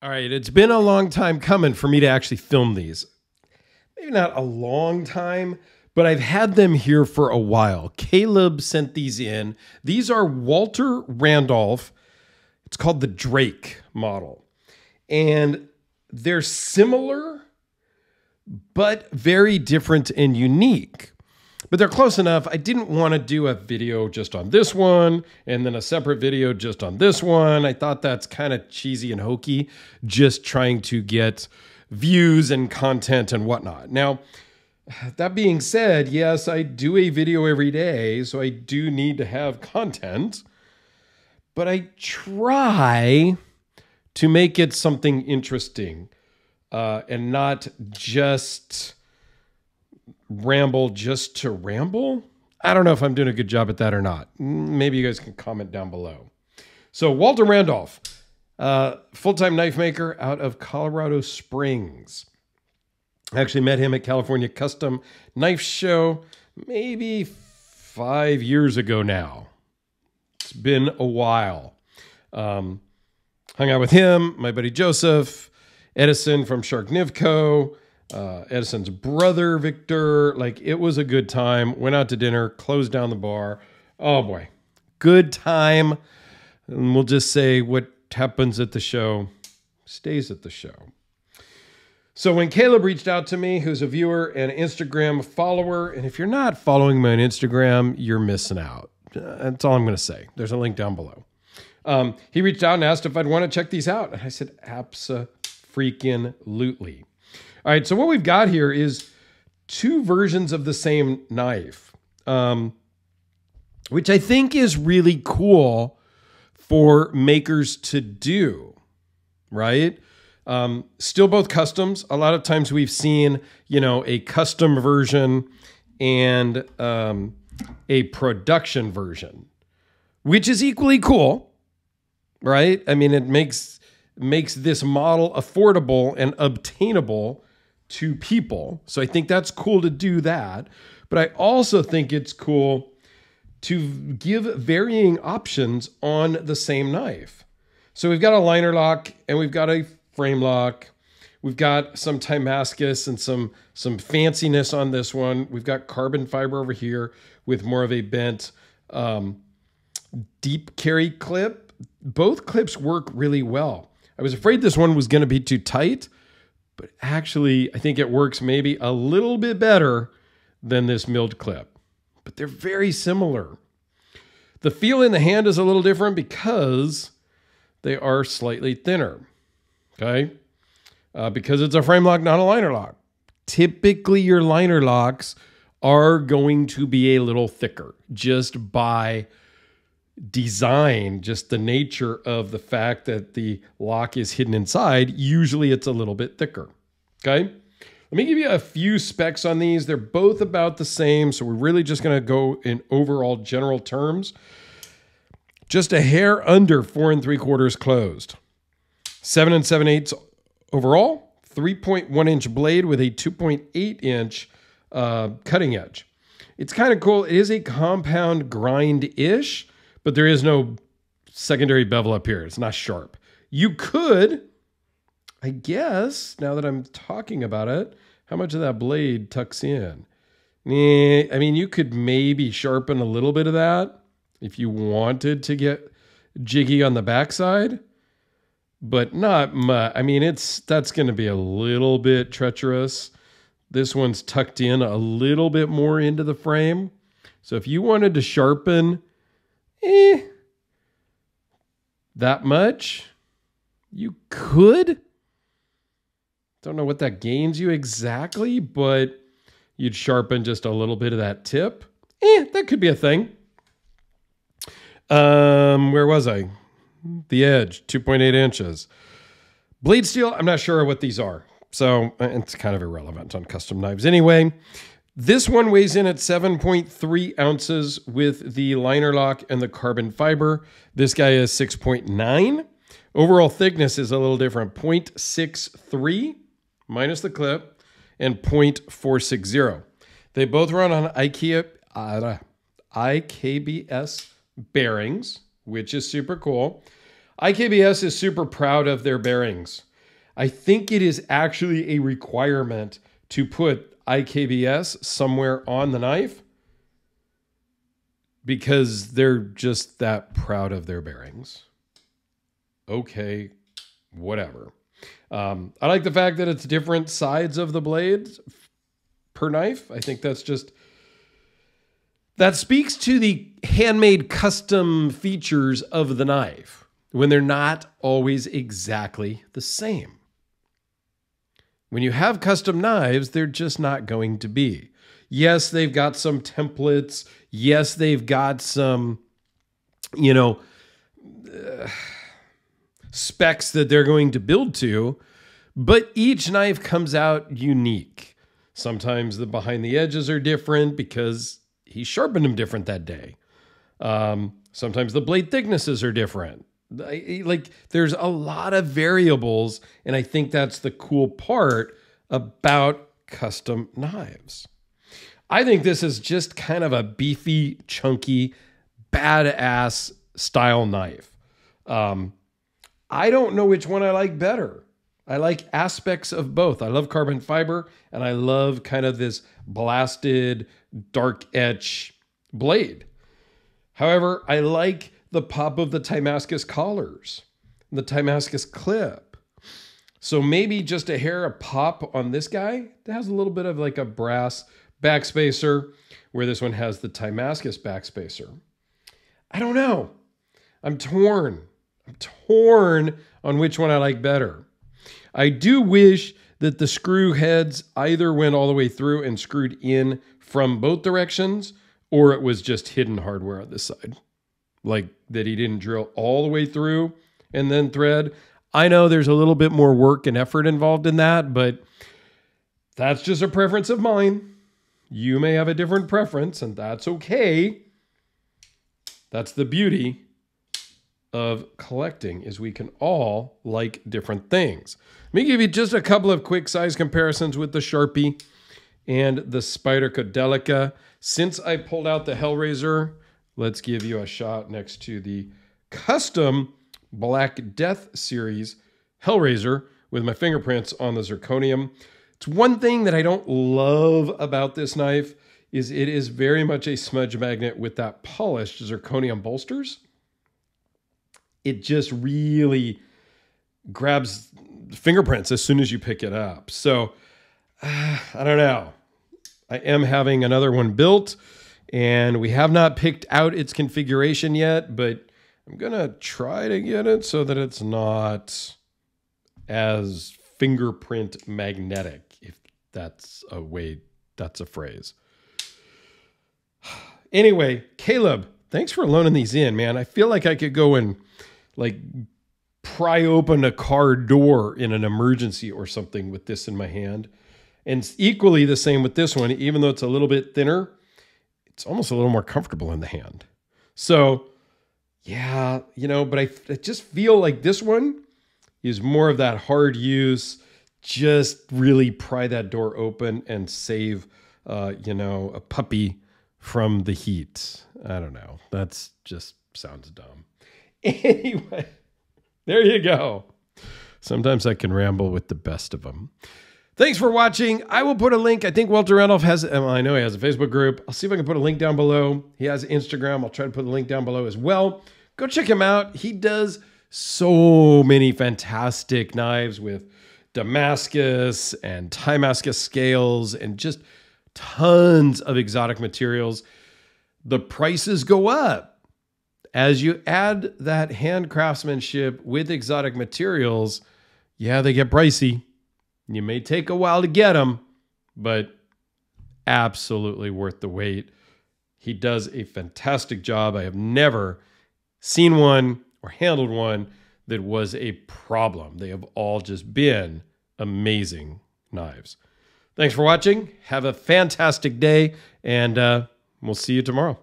All right, it's been a long time coming for me to actually film these. Maybe not a long time, but I've had them here for a while. Caleb sent these in. These are Walter Randolph. It's called the Drake model. And they're similar, but very different and unique. But they're close enough. I didn't want to do a video just on this one and then a separate video just on this one. I thought that's kind of cheesy and hokey, just trying to get views and content and whatnot. Now, that being said, yes, I do a video every day, so I do need to have content, but I try to make it something interesting and not just ramble just to ramble. I don't know if I'm doing a good job at that or not. Maybe you guys can comment down below. So Walter Randolph, full-time knife maker out of Colorado Springs. I actually met him at California Custom Knife Show maybe 5 years ago now. It's been a while. Hung out with him, my buddy Joseph, Edison from Shark Nivco, Edison's brother, Victor. Like, it was a good time. Went out to dinner, closed down the bar. Oh boy, good time. And we'll just say what happens at the show stays at the show. So when Caleb reached out to me, who's a viewer and Instagram follower, and if you're not following me on Instagram, you're missing out. That's all I'm going to say. There's a link down below. He reached out and asked if I'd want to check these out. And I said, abso-freaking-lutely. All right, so what we've got here is two versions of the same knife, which I think is really cool for makers to do, right? Still both customs. A lot of times we've seen, you know, a custom version and a production version, which is equally cool, right? I mean, it makes this model affordable and obtainable to people. So I think that's cool to do that. But I also think it's cool to give varying options on the same knife. So we've got a liner lock and we've got a frame lock. We've got some Damascus and some fanciness on this one. We've got carbon fiber over here with more of a bent deep carry clip. Both clips work really well. I was afraid this one was going to be too tight, but actually I think it works maybe a little bit better than this milled clip. But they're very similar. The feel in the hand is a little different because they are slightly thinner, okay? Because it's a frame lock, not a liner lock. Typically your liner locks are going to be a little thicker just by design, just the nature of the fact that the lock is hidden inside. Usually it's a little bit thicker, okay? Let me give you a few specs on these. They're both about the same, so we're really just going to go in overall general terms. Just a hair under 4 3/4 closed. 7 7/8 overall. 3.1 inch blade with a 2.8 inch cutting edge. It's kind of cool. It is a compound grind-ish, but there is no secondary bevel up here. It's not sharp. You could, I guess, now that I'm talking about it, how much of that blade tucks in? I mean, you could maybe sharpen a little bit of that if you wanted to get jiggy on the backside, but not much. I mean, that's going to be a little bit treacherous. This one's tucked in a little bit more into the frame. So if you wanted to sharpen that much, you could. Don't know what that gains you exactly, but you'd sharpen just a little bit of that tip. That could be a thing. Where was I? The edge, 2.8 inches. Blade steel, I'm not sure what these are. So it's kind of irrelevant on custom knives anyway. This one weighs in at 7.3 ounces with the liner lock and the carbon fiber. This guy is 6.9. Overall thickness is a little different. 0.63 minus the clip and 0.460. They both run on IKBS bearings, which is super cool. IKBS is super proud of their bearings. I think it is actually a requirement to put IKBS somewhere on the knife because they're just that proud of their bearings. Okay, whatever. I like the fact that it's different sides of the blades per knife. I think that speaks to the handmade custom features of the knife when they're not always exactly the same. When you have custom knives, they're just not going to be. Yes, they've got some templates. Yes, they've got some, specs that they're going to build to, but each knife comes out unique. Sometimes the behind the edges are different because he sharpened them different that day. Sometimes the blade thicknesses are different. There's a lot of variables, and I think that's the cool part about custom knives. I think this is just kind of a beefy, chunky, badass style knife. I don't know which one I like better. I like aspects of both. I love carbon fiber, and I love kind of this blasted, dark etch blade. However, I like the pop of the Damascus collars, the Damascus clip. So maybe just a hair of pop on this guy that has a little bit of like a brass backspacer, where this one has the Damascus backspacer. I don't know. I'm torn on which one I like better. I do wish that the screw heads either went all the way through and screwed in from both directions, or it was just hidden hardware on this side. Like that he didn't drill all the way through and then thread. I know there's a little bit more work and effort involved in that, but that's just a preference of mine. You may have a different preference, and that's okay. That's the beauty of collecting, is we can all like different things. Let me give you just a couple of quick size comparisons with the Sharpie and the Spyderco Delica. Since I pulled out the Hellraiser, let's give you a shot next to the custom Black Death series Hellraiser with my fingerprints on the zirconium. It's one thing that I don't love about this knife is it is very much a smudge magnet with that polished zirconium bolsters. It just really grabs fingerprints as soon as you pick it up. So I don't know. I am having another one built, and we have not picked out its configuration yet, but I'm going to try to get it so that it's not as fingerprint magnetic, if that's a way, that's a phrase. Anyway, Caleb, thanks for loaning these in, man. I feel like I could go and like pry open a car door in an emergency or something with this in my hand. And it's equally the same with this one, even though it's a little bit thinner, it's almost a little more comfortable in the hand. So yeah, but I just feel like this one is more of that hard use, just really pry that door open and save, a puppy from the heat. I don't know. That's just sounds dumb. Anyway, there you go. Sometimes I can ramble with the best of them. Thanks for watching. I will put a link. I think Walter Randolph has, I know he has a Facebook group. I'll see if I can put a link down below. He has Instagram. I'll try to put a link down below as well. Go check him out. He does so many fantastic knives with Damascus and Damascus scales and just tons of exotic materials. The prices go up as you add that hand craftsmanship with exotic materials. Yeah, they get pricey. You may take a while to get them, but absolutely worth the wait. He does a fantastic job. I have never seen one or handled one that was a problem. They have all just been amazing knives. Thanks for watching. Have a fantastic day, and we'll see you tomorrow.